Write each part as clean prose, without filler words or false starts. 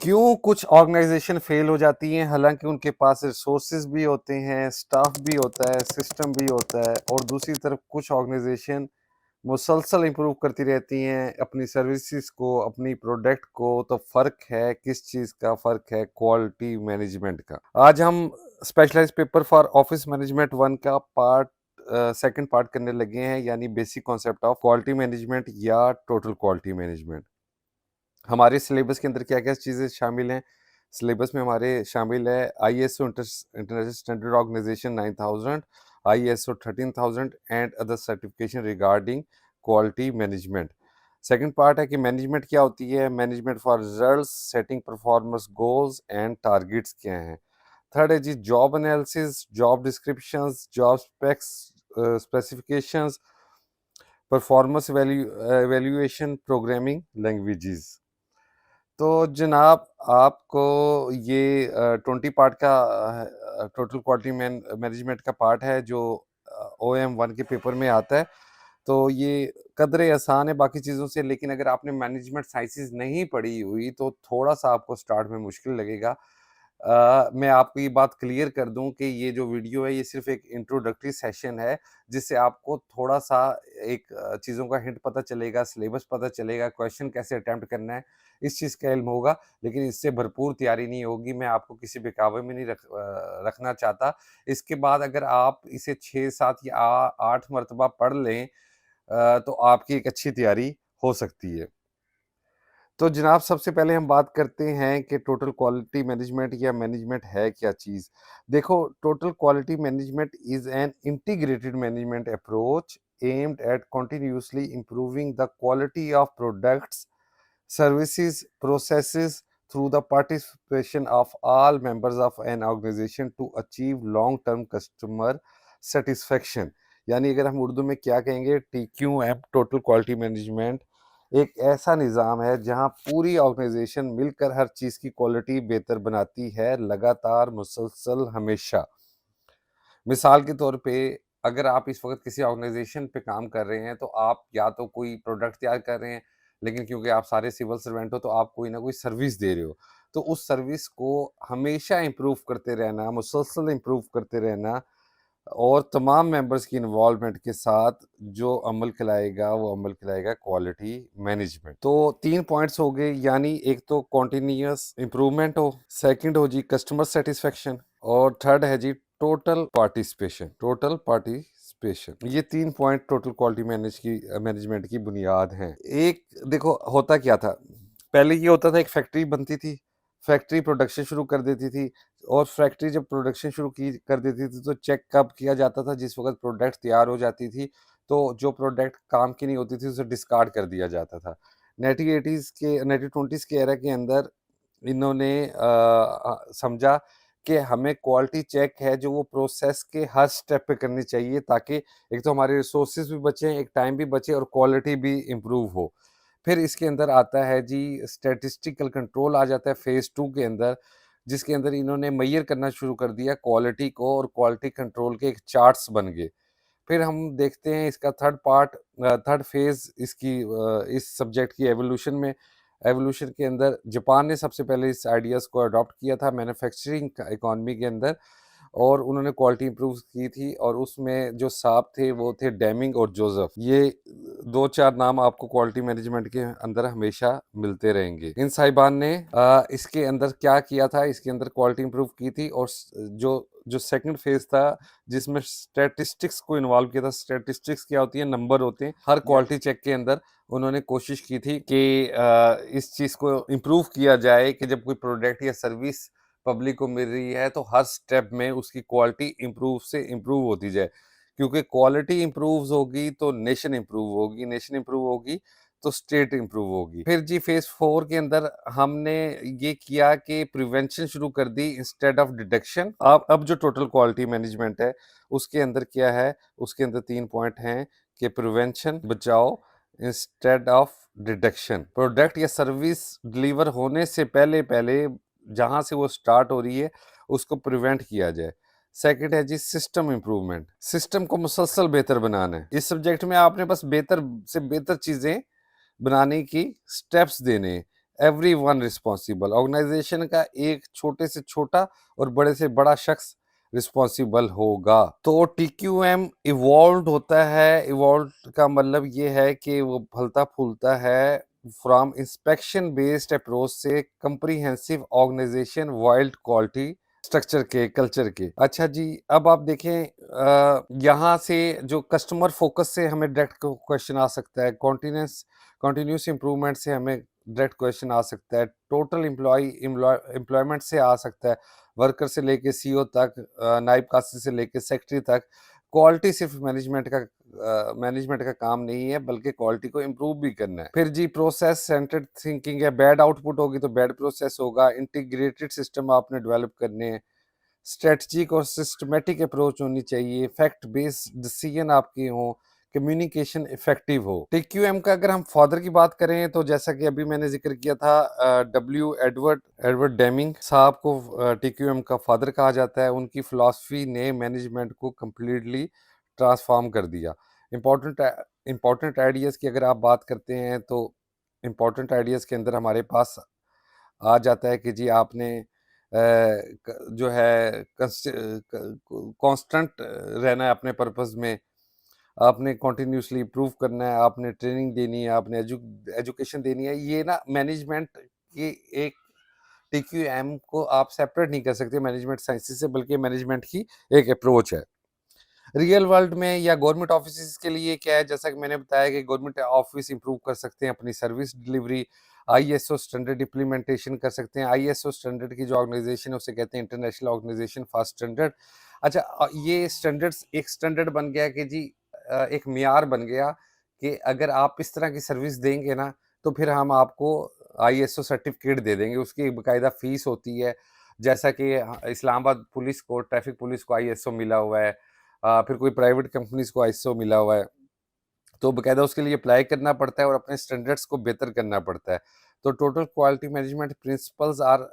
क्यों कुछ organisation fail हो जाती हैं हालांकि उनके पास रिसोर्सेज भी होते हैं, स्टाफ भी होता है, सिस्टम भी होता है, और दूसरी तरफ कुछ ऑर्गेनाइजेशन मुसलसल इम्प्रूव करती रहती हैं अपनी सर्विसेज को, अपनी प्रोडक्ट को। तो फ़र्क है किस चीज़ का? फ़र्क है क्वालिटी मैनेजमेंट का। आज हम specialised paper for office management 1 का सेकंड पार्ट करने लगे हैं, यानी basic concept of quality management या टोटल क्वालिटी मैनेजमेंट। हमारे सिलेबस के अंदर क्या-क्या चीज़ें शामिल हैं? सिलेबस में हमारे शामिल है ISO international standard organisation 9000, ISO 13000 and other certification regarding quality management. Second part है कि मैनेजमेंट क्या होती है, management for results, setting performance goals and targets क्या हैं। थर्ड है जी job analysis, job descriptions, job specifications, performance evaluation, programming languages. तो जनाब आपको ये 20 पार्ट का टोटल क्वालिटी मैनेजमेंट का पार्ट है जो OM1 के पेपर में आता है। तो ये कदरे आसान है बाकी चीज़ों से, लेकिन अगर आपने मैनेजमेंट साइंसेस नहीं पढ़ी हुई तो थोड़ा सा आपको स्टार्ट में मुश्किल लगेगा। मैं आपको ये बात क्लियर कर दूं कि ये जो वीडियो है ये सिर्फ एक इंट्रोडक्टरी सेशन है, जिससे आपको थोड़ा सा एक चीज़ों का हिंट पता चलेगा, सिलेबस पता चलेगा, क्वेश्चन कैसे अटेम्प्ट करना है, इस चीज़ का इल्म होगा। लेकिन इससे भरपूर तैयारी नहीं होगी, मैं आपको किसी बेकाबू में नहीं रखना चाहता। इसके बाद अगर आप इसे 6-7 या 8 मरतबा पढ़ लें तो आपकी एक अच्छी तैयारी हो सकती है। तो जनाब सबसे पहले हम बात करते हैं कि टोटल क्वालिटी मैनेजमेंट या मैनेजमेंट है क्या चीज़। देखो, total quality management is an integrated management approach aimed at continuously improving the quality of products, services, processes through the participation of all members of an organization to achieve long-term customer satisfaction। यानी अगर हम उर्दू में क्या कहेंगे, TQM total quality management एक ऐसा निज़ाम है जहां पूरी ऑर्गेनाइजेशन मिलकर हर चीज़ की क्वालिटी बेहतर बनाती है, लगातार, मुसलसल, हमेशा। मिसाल के तौर पे अगर आप इस वक्त किसी ऑर्गेनाइजेशन पे काम कर रहे हैं तो आप या तो कोई प्रोडक्ट तैयार कर रहे हैं, लेकिन क्योंकि आप सारे सिविल सर्वेंट हो तो आप कोई ना कोई सर्विस दे रहे हो। तो उस सर्विस को हमेशा इम्प्रूव करते रहना, मुसलसल इम्प्रूव करते रहना, और तमाम मेंबर्स की इन्वॉल्वमेंट के साथ जो अमल खिलाएगा वो अमल खिलाएगा क्वालिटी मैनेजमेंट। तो 3 पॉइंट्स हो गए, यानी एक तो कॉन्टिन्यूअस इम्प्रूवमेंट हो, सेकंड हो जी कस्टमर सेटिस्फेक्शन, और थर्ड है जी टोटल पार्टिसिपेशन। ये 3 पॉइंट टोटल क्वालिटी मैनेजमेंट की बुनियाद हैं। एक देखो होता क्या था, पहले ये होता था एक फैक्ट्री बनती थी, फैक्ट्री प्रोडक्शन शुरू कर देती थी, और फैक्ट्री जब प्रोडक्शन शुरू की कर देती थी तो चेक कब किया जाता था, जिस वक्त प्रोडक्ट तैयार हो जाती थी। तो जो प्रोडक्ट काम की नहीं होती थी उसे डिस्कार्ड कर दिया जाता था। 1980s के 1920s के एरा के अंदर इन्होंने समझा कि हमें क्वालिटी चेक है जो वो प्रोसेस के हर स्टेप पे करनी चाहिए, ताकि एक तो हमारे रिसोर्सेज भी बचें, एक टाइम भी बचे, और क्वालिटी भी इम्प्रूव हो। फिर इसके अंदर आता है जी स्टैटिस्टिकल कंट्रोल आ जाता है फेज़ 2 के अंदर, जिसके अंदर इन्होंने मेजर करना शुरू कर दिया क्वालिटी को, और क्वालिटी कंट्रोल के एक चार्ट्स बन गए। फिर हम देखते हैं इसका थर्ड फेज़ इस सब्जेक्ट की एवोल्यूशन के अंदर जापान ने सबसे पहले इस आइडियाज़ को अडॉप्ट किया था मैन्युफैक्चरिंग इकोनॉमी के अंदर, और उन्होंने क्वालिटी इंप्रूव की थी, और उसमें जो साहब थे वो थे डेमिंग और जोसेफ। ये 2-4 नाम आपको क्वालिटी मैनेजमेंट के अंदर हमेशा मिलते रहेंगे। इन साहिबान ने इसके अंदर क्या किया था, इसके अंदर क्वालिटी इंप्रूव की थी, और जो जो सेकंड फेज था जिसमें स्टैटिस्टिक्स को इन्वॉल्व किया था। स्टैटिस्टिक्स क्या होती है? नंबर होते हैं। हर क्वालिटी चेक के अंदर उन्होंने कोशिश की थी कि इस चीज़ को इम्प्रूव किया जाए कि जब कोई प्रोडक्ट या सर्विस पब्लिक को मिल रही है तो हर स्टेप में उसकी क्वालिटी इम्प्रूव से इम्प्रूव होती जाए, क्योंकि क्वालिटी इम्प्रूव होगी तो नेशन इम्प्रूव होगी, नेशन इम्प्रूव होगी तो स्टेट इम्प्रूव होगी। फिर जी फेज 4 के अंदर हमने ये किया कि प्रिवेंशन शुरू कर दी इंस्टेड ऑफ डिटेक्शन। अब जो टोटल क्वालिटी मैनेजमेंट है उसके अंदर क्या है, उसके अंदर 3 पॉइंट हैं कि प्रिवेंशन, बचाओ, इंस्टेड ऑफ डिटेक्शन। प्रोडक्ट या सर्विस डिलीवर होने से पहले पहले जहां से वो स्टार्ट हो रही है उसको प्रिवेंट किया जाए। सेकंड है जी सिस्टम इम्प्रूवमेंट, सिस्टम को मुसलसल बेहतर बनाना है। इस सब्जेक्ट में आपने बस बेहतर से बेहतर चीजें बनाने की स्टेप्स देने, एवरीवन रिस्पॉन्सिबल, ऑर्गेनाइजेशन का एक छोटे से छोटा और बड़े से बड़ा शख्स रिस्पॉन्सिबल होगा। तो टीक्यूएम इवॉल्व होता है, इवॉल्व का मतलब ये है कि वो फलता फूलता है फ्रॉम इंस्पेक्शन बेस्ड अप्रोच से comprehensive organisation wide quality structure के, कल्चर के। अच्छा जी, अब आप देखें यहाँ से जो कस्टमर फोकस से हमें डायरेक्ट क्वेश्चन आ सकता है, कॉन्टिन्यूस इम्प्रूवमेंट से हमें डायरेक्ट क्वेश्चन आ सकता है, टोटल एम्प्लॉयमेंट से आ सकता है, वर्कर से लेके सीईओ तक, नायब कासी से लेके सेक्रेटरी तक। क्वालिटी सिर्फ मैनेजमेंट का काम नहीं है, बल्कि क्वालिटी को इम्प्रूव भी करना है। फिर जी प्रोसेस सेंटर्ड थिंकिंग है, बैड आउटपुट होगी तो बैड प्रोसेस होगा, इंटीग्रेटेड सिस्टम आपने डेवलप करने हैं, स्ट्रेटजिक और सिस्टमेटिक अप्रोच होनी चाहिए, फैक्ट बेस्ड डिसीजन आपके हों, कम्युनिकेशन इफेक्टिव हो। टीक्यूएम का अगर हम फादर की बात करें तो जैसा कि अभी मैंने जिक्र किया था, डब्ल्यू एडवर्ड डेमिंग साहब को टीक्यूएम का फादर कहा जाता है। उनकी फिलॉसफी ने मैनेजमेंट को कम्प्लीटली ट्रांसफॉर्म कर दिया। इम्पोर्टेंट आइडियाज़ की अगर आप बात करते हैं तो इम्पोर्टेंट आइडियाज़ के अंदर हमारे पास आ जाता है कि जी आपने जो है कांस्टेंट रहना है अपने पर्पस में, आपने कॉन्टिन्यूसली इम्प्रूव करना है, आपने ट्रेनिंग देनी है, आपने एजुकेशन देनी है। ये ना मैनेजमेंट की एक टीक्यूएम को आप सेपरेट नहीं कर सकते मैनेजमेंट साइंसेस से, बल्कि मैनेजमेंट की एक अप्रोच है। रियल वर्ल्ड में या गवर्नमेंट ऑफिस के लिए क्या है, जैसा कि मैंने बताया कि गवर्नमेंट ऑफिस इंप्रूव कर सकते हैं अपनी service delivery, ISO standard implementation कर सकते हैं। आईएसओ स्टैंडर्ड की जो ऑर्गेनाइजेशन है उसे कहते हैं इंटरनेशनल ऑर्गेनाइजेशन फॉर स्टैंडर्ड। अच्छा, ये स्टैंडर्ड्स एक स्टैंडर्ड बन गया कि जी एक मियार बन गया कि अगर आप इस तरह की सर्विस देंगे ना तो फिर हम आपको आईएसओ सर्टिफिकेट दे देंगे। उसकी एक बाकायदा फीस होती है, जैसा कि इस्लामाबाद पुलिस को, ट्रैफिक पुलिस को आईएसओ मिला हुआ है, फिर कोई प्राइवेट कंपनीज को आईएसओ मिला हुआ है, तो बकायदा उसके लिए अप्लाई करना पड़ता है और अपने स्टैंडर्ड्स को बेहतर करना पड़ता है। तो total quality management principles are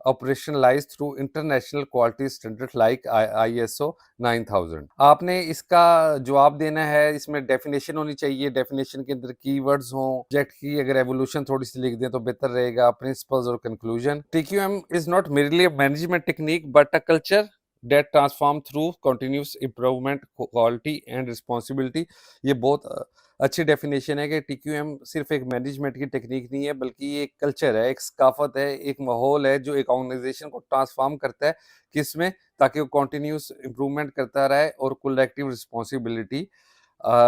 operationalised through international quality standard like ISO 9000। आपने इसका जवाब देना है, इसमें डेफिनेशन होनी चाहिए, डेफिनेशन के अंदर कीवर्ड्स हों, ऑब्जेक्ट की अगर एवोल्यूशन थोड़ी सी लिख दें तो बेहतर रहेगा, प्रिंसिपल्स और conclusion. TQM is not merely a management technique but a culture that transform through continuous improvement, quality and responsibility। ये बहुत अच्छी डेफिनेशन है कि टीक्यूएम सिर्फ एक मैनेजमेंट की टेक्निक नहीं है, बल्कि ये एक कल्चर है, एक सकाफत है, एक माहौल है जो एक ऑर्गेनाइजेशन को ट्रांसफॉर्म करता है। किसमें? ताकि वो कॉन्टिन्यूस इम्प्रूवमेंट करता रहे और कलेक्टिव रिस्पॉन्सिबिलिटी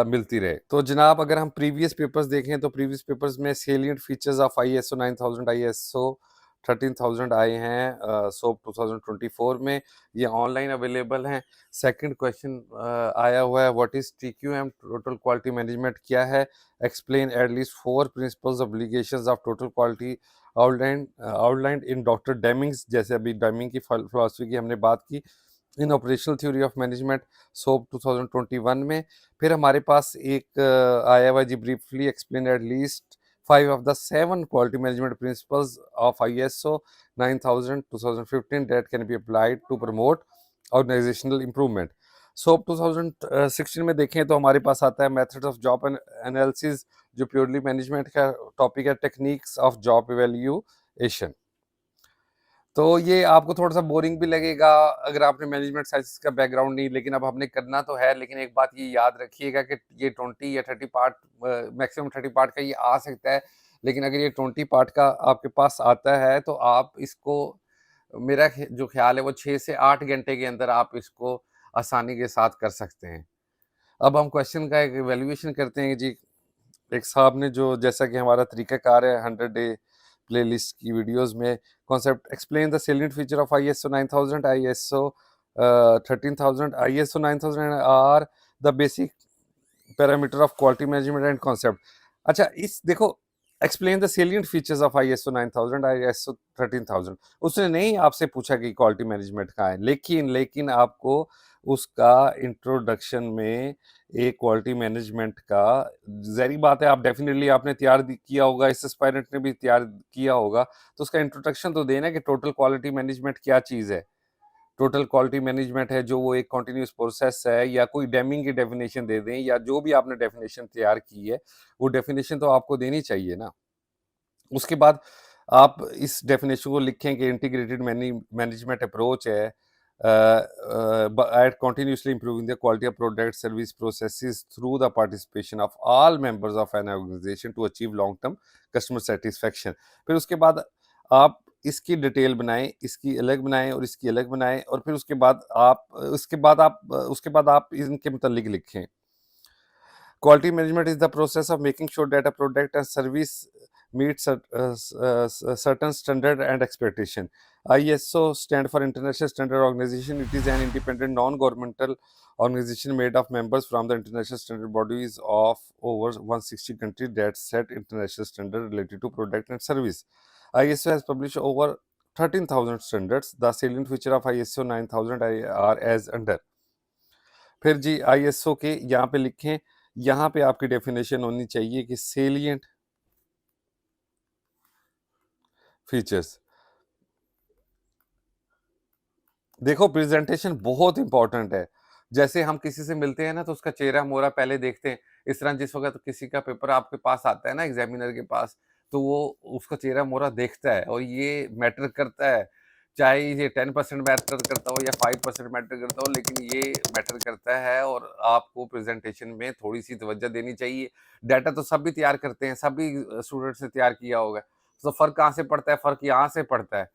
मिलती रहे। तो जनाब अगर हम प्रीवियस पेपर्स देखें तो प्रीवियस पेपर्स में salient features of ISO 9000, ISO 13000 आए हैं सोप 2024 में, ये ऑनलाइन अवेलेबल हैं। सेकंड क्वेश्चन आया हुआ है, what is TQM, total quality management क्या है, explain at least 4 principles obligations of total quality outlined in doctor Deming's, जैसे अभी डेमिंग की फिलॉसफी की हमने बात की, in operational theory of management सोप 2021 में। फिर हमारे पास एक आया हुआ जी, briefly explain at least 5 of the 7 quality management principles of ISO 9000 2015 that can be applied to promote organizational improvement। SOAP 2016 में देखें तो हमारे पास आता है methods of job analysis, जो प्योरली मैनेजमेंट का टॉपिक है, टेक्निक्स ऑफ जॉब इवेल्यूएशन। तो ये आपको थोड़ा सा बोरिंग भी लगेगा अगर आपने मैनेजमेंट साइंसेस का बैकग्राउंड नहीं, लेकिन अब हमने करना तो है। लेकिन एक बात ये याद रखिएगा कि ये 20 या 30 पार्ट, मैक्सिमम 30 पार्ट का ये आ सकता है, लेकिन अगर ये 20 पार्ट का आपके पास आता है तो आप इसको, मेरा जो ख्याल है वो 6 से 8 घंटे के अंदर आप इसको आसानी के साथ कर सकते हैं। अब हम क्वेश्चन का एक इवेल्युएशन करते हैं जी। एक साहब ने जो, जैसा कि हमारा तरीकाकार है 100 डे प्लेलिस्ट की वीडियोस में, concept explain the salient feature of ISO 9000, ISO 13000, ISO 9000 are the basic parameter of quality management and concept. अच्छा, इस देखो, explain the salient features of ISO 9000, ISO 13000, उसने नहीं आपसे पूछा कि क्वालिटी मैनेजमेंट कहाँ है, लेकिन आपको उसका इंट्रोडक्शन में एक क्वालिटी मैनेजमेंट का, ज़ाहिर बात है आप डेफिनेटली आपने तैयार किया होगा, इस एस्पायरेंट ने भी तैयार किया होगा, तो उसका इंट्रोडक्शन तो देना कि टोटल क्वालिटी मैनेजमेंट क्या चीज़ है। टोटल क्वालिटी मैनेजमेंट है जो वो एक कॉन्टिन्यूस प्रोसेस है, या कोई डेमिंग की डेफिनेशन दे दें, या जो भी आपने डेफिनेशन तैयार की है वो डेफिनेशन तो आपको देनी चाहिए ना। उसके बाद आप इस डेफिनेशन को लिखें कि इंटीग्रेटेड मैनेजमेंट अप्रोच है at continuously improving the quality of product service processes through the participation of all members of an organization to achieve long term customer satisfaction. फिर उसके बाद आप इसकी डिटेल बनाएं, इसकी अलग बनाएं और इसकी अलग बनाएं, और फिर उसके बाद आप इनके मुतालिक लिखें. Quality management is the process of making sure that a product and service meets certain standard and expectation. ISO stand for International Standard Organization. It is an independent non-governmental organization made of members from the international standard bodies of over 160 countries that set international standard related to product and service. ISO has published over 13,000 standards. The salient feature of ISO 9000 are as under. फिर जी ISO के यहाँ पे लिखें, यहाँ पे आपकी definition होनी चाहिए कि सेलिएंट फीचर्स. देखो प्रेजेंटेशन बहुत इंपॉर्टेंट है. जैसे हम किसी से मिलते हैं ना तो उसका चेहरा मोहरा पहले देखते हैं. इस तरह जिस वक्त किसी का पेपर आपके पास आता है ना एग्जामिनर के पास, तो वो उसका चेहरा मोहरा देखता है और ये मैटर करता है. चाहे ये 10% मैटर करता हो या 5% मैटर करता हो, लेकिन ये मैटर करता है और आपको प्रेजेंटेशन में थोड़ी सी तवज्जो देनी चाहिए. डाटा तो सभी तैयार करते हैं, सभी स्टूडेंट्स ने तैयार किया होगा. तो फर्क कहाँ से पड़ता है? फर्क यहाँ से पड़ता है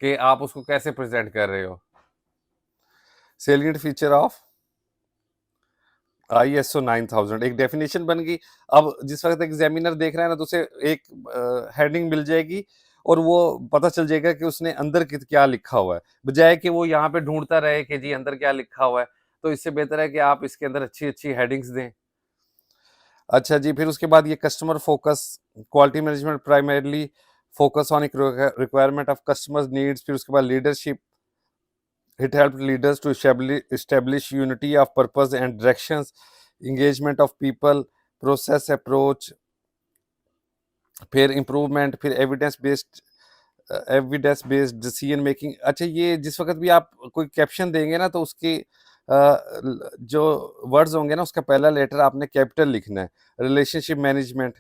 कि आप उसको कैसे प्रेजेंट कर रहे हो. सेलिएंट फीचर ऑफ ISO 9000 एक डेफिनेशन बन गई. अब जिस वक्त एग्जामिनर देख रहा है ना तो उसे एक हेडिंग मिल जाएगी और वो पता चल जाएगा कि उसने अंदर क्या लिखा हुआ है, बजाय कि वो यहाँ पे ढूंढता रहे कि जी अंदर क्या लिखा हुआ है. तो इससे बेहतर है कि आप इसके अंदर अच्छी अच्छी हेडिंग्स दें. अच्छा जी, फिर उसके बाद ये customer focus. Quality management primarily focus on requirement of customers needs. फिर उसके बाद leadership. It helped leaders to establish unity of purpose and directions, engagement of people, process approach, फिर इम्प्रूवमेंट, फिर एविडेंस बेस्ड डिसीजन मेकिंग. अच्छा, ये जिस वक्त भी आप कोई कैप्शन देंगे ना तो उसके जो वर्ड्स होंगे ना उसका पहला लेटर आपने कैपिटल लिखना है. Relationship management.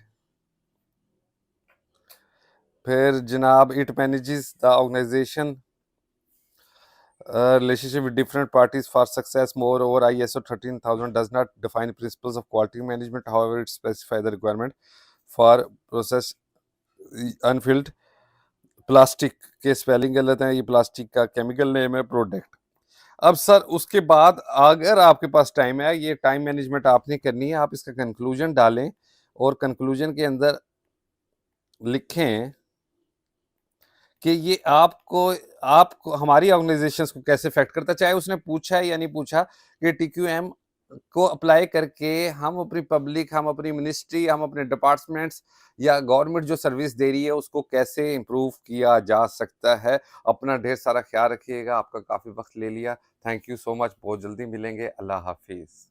फिर जनाब it manages the organisation relationship with different parties for success. Moreover, ISO 13000 does not define principles of quality management. However, it specifies the requirement for process unfilled. Plastic के spelling गलत है. ये plastic का chemical name है product. अब sir उसके बाद अगर आपके पास टाइम है, ये टाइम मैनेजमेंट आपने करनी है. आप इसका कंक्लूजन डालें और कंक्लूजन के अंदर लिखें कि ये आपको हमारी ऑर्गेनाइजेशंस को कैसे इफेक्ट करता है. चाहे उसने पूछा है या नहीं पूछा कि TQM को अप्लाई करके हम अपनी पब्लिक, हम अपनी मिनिस्ट्री, हम अपने डिपार्टमेंट्स या गवर्नमेंट जो सर्विस दे रही है उसको कैसे इम्प्रूव किया जा सकता है. अपना ढेर सारा ख्याल रखिएगा. आपका काफ़ी वक्त ले लिया. Thank you so much. बहुत जल्दी मिलेंगे. अल्लाह हाफिज़.